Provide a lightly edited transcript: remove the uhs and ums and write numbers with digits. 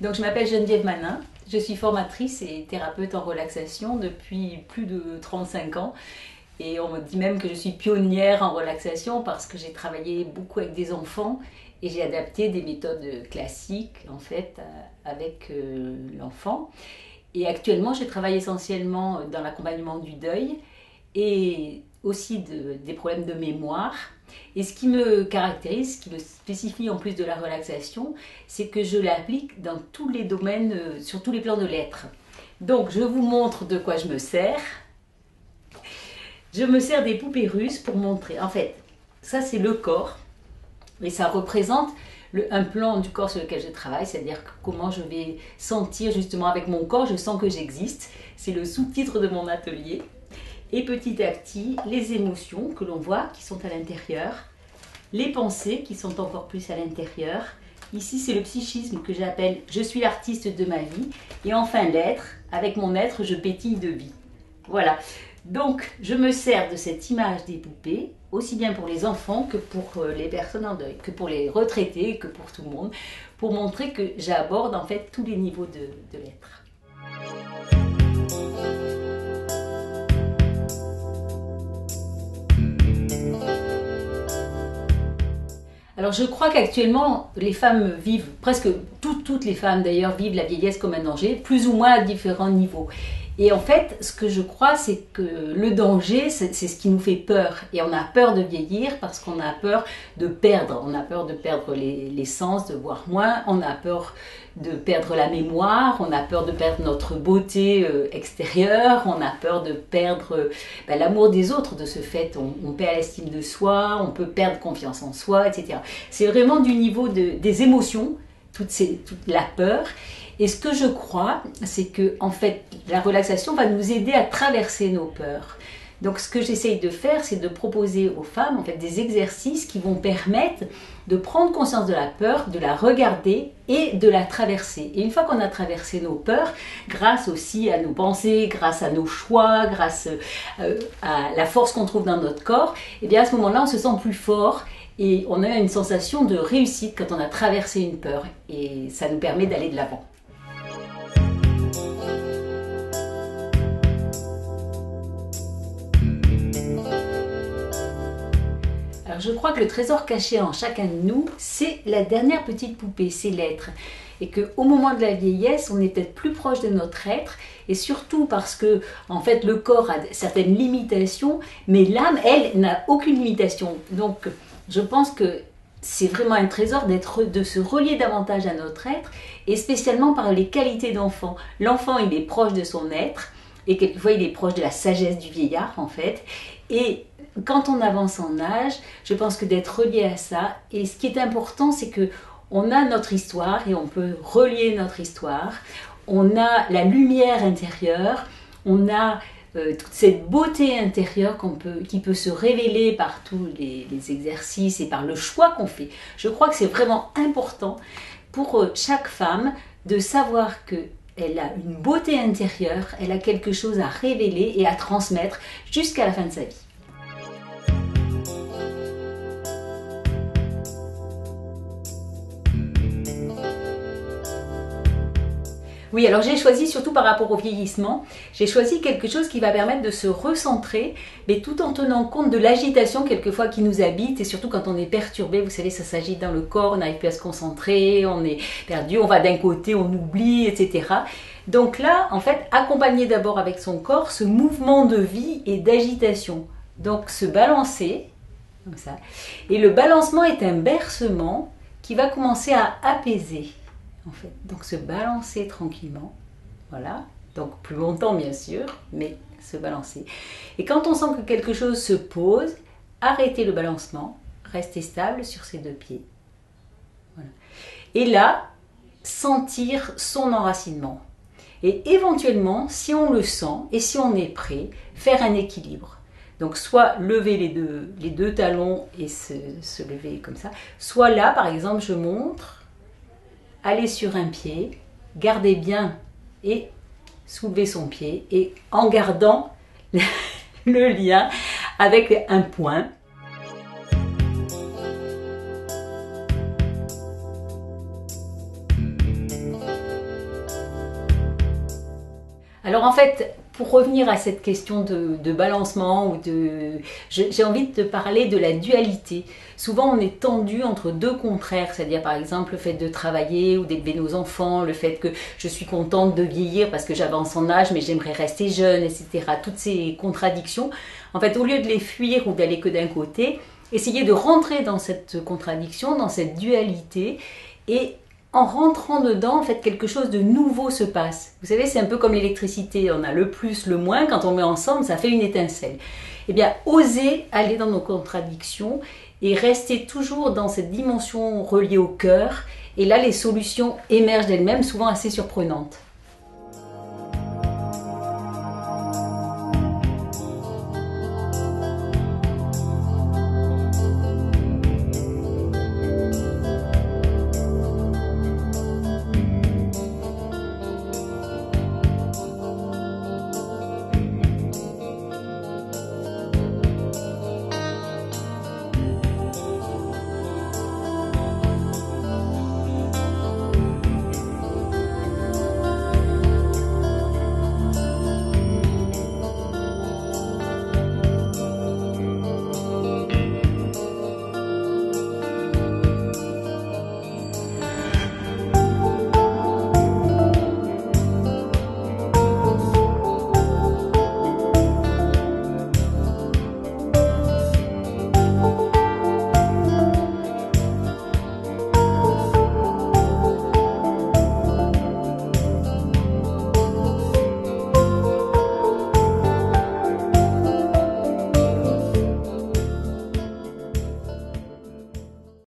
Donc, je m'appelle Geneviève Manin, je suis formatrice et thérapeute en relaxation depuis plus de 35 ans. Et on me dit même que je suis pionnière en relaxation parce que j'ai travaillé beaucoup avec des enfants et j'ai adapté des méthodes classiques en fait avec l'enfant. Et actuellement, je travaille essentiellement dans l'accompagnement du deuil et aussi des problèmes de mémoire. Et ce qui me caractérise, ce qui me spécifie en plus de la relaxation, c'est que je l'applique dans tous les domaines, sur tous les plans de l'être. Donc, je vous montre de quoi je me sers. Je me sers des poupées russes pour montrer. En fait, ça c'est le corps et ça représente un plan du corps sur lequel je travaille, c'est-à-dire comment je vais sentir justement avec mon corps, je sens que j'existe. C'est le sous-titre de mon atelier. Et petit à petit, les émotions que l'on voit qui sont à l'intérieur, les pensées qui sont encore plus à l'intérieur. Ici, c'est le psychisme que j'appelle « je suis l'artiste de ma vie ». Et enfin, l'être, avec mon être, je pétille de vie. Voilà. Donc, je me sers de cette image des poupées, aussi bien pour les enfants que pour les personnes en deuil, que pour les retraités, que pour tout le monde, pour montrer que j'aborde en fait tous les niveaux de l'être. Alors je crois qu'actuellement les femmes vivent, presque toutes les femmes d'ailleurs vivent la vieillesse comme un danger, plus ou moins à différents niveaux. Et en fait, ce que je crois, c'est que le danger, c'est ce qui nous fait peur. Et on a peur de vieillir parce qu'on a peur de perdre. On a peur de perdre les sens, de voir moins. On a peur de perdre la mémoire. On a peur de perdre notre beauté extérieure. On a peur de perdre l'amour des autres. De ce fait, on perd l'estime de soi. On peut perdre confiance en soi, etc. C'est vraiment du niveau des émotions, toute la peur. Et ce que je crois, c'est que en fait, la relaxation va nous aider à traverser nos peurs. Donc, ce que j'essaye de faire, c'est de proposer aux femmes en fait, des exercices qui vont permettre de prendre conscience de la peur, de la regarder et de la traverser. Et une fois qu'on a traversé nos peurs, grâce aussi à nos pensées, grâce à nos choix, grâce à la force qu'on trouve dans notre corps, et bien à ce moment-là, on se sent plus fort. Et on a une sensation de réussite quand on a traversé une peur. Et ça nous permet d'aller de l'avant. Alors je crois que le trésor caché en chacun de nous, c'est la dernière petite poupée, c'est l'être. Et qu'au moment de la vieillesse, on est peut-être plus proche de notre être, et surtout parce que en fait, le corps a certaines limitations, mais l'âme, elle, n'a aucune limitation. Donc je pense que c'est vraiment un trésor de se relier davantage à notre être, et spécialement par les qualités d'enfant. L'enfant, il est proche de son être, et quelquefois il est proche de la sagesse du vieillard en fait. Et quand on avance en âge, je pense que d'être relié à ça, et ce qui est important, c'est que on a notre histoire et on peut relier notre histoire. On a la lumière intérieure, on a toute cette beauté intérieure qui peut se révéler par tous les exercices et par le choix qu'on fait. Je crois que c'est vraiment important pour chaque femme de savoir qu'elle a une beauté intérieure, elle a quelque chose à révéler et à transmettre jusqu'à la fin de sa vie. Oui, alors j'ai choisi, surtout par rapport au vieillissement, j'ai choisi quelque chose qui va permettre de se recentrer, mais tout en tenant compte de l'agitation quelquefois qui nous habite, et surtout quand on est perturbé, vous savez, ça s'agite dans le corps, on n'arrive plus à se concentrer, on est perdu, on va d'un côté, on oublie, etc. Donc là, en fait, accompagner d'abord avec son corps ce mouvement de vie et d'agitation. Donc se balancer, comme ça. Et le balancement est un bercement qui va commencer à apaiser. En fait. Donc se balancer tranquillement, voilà, donc plus longtemps bien sûr, mais se balancer. Et quand on sent que quelque chose se pose, arrêtez le balancement, restez stable sur ses deux pieds. Voilà. Et là, sentir son enracinement. Et éventuellement, si on le sent et si on est prêt, faire un équilibre. Donc soit lever les deux talons et se lever comme ça, soit là par exemple je montre, aller sur un pied, gardez bien et soulever son pied et en gardant le lien avec un point. Alors en fait, pour revenir à cette question de balancement, j'ai envie de te parler de la dualité. Souvent on est tendu entre deux contraires, c'est-à-dire par exemple le fait de travailler ou d'élever nos enfants, le fait que je suis contente de vieillir parce que j'avance en âge mais j'aimerais rester jeune, etc. Toutes ces contradictions, en fait au lieu de les fuir ou d'aller que d'un côté, essayer de rentrer dans cette contradiction, dans cette dualité, et en rentrant dedans, en fait, quelque chose de nouveau se passe. Vous savez, c'est un peu comme l'électricité, on a le plus, le moins, quand on met ensemble, ça fait une étincelle. Eh bien, oser aller dans nos contradictions et rester toujours dans cette dimension reliée au cœur, et là, les solutions émergent d'elles-mêmes, souvent assez surprenantes.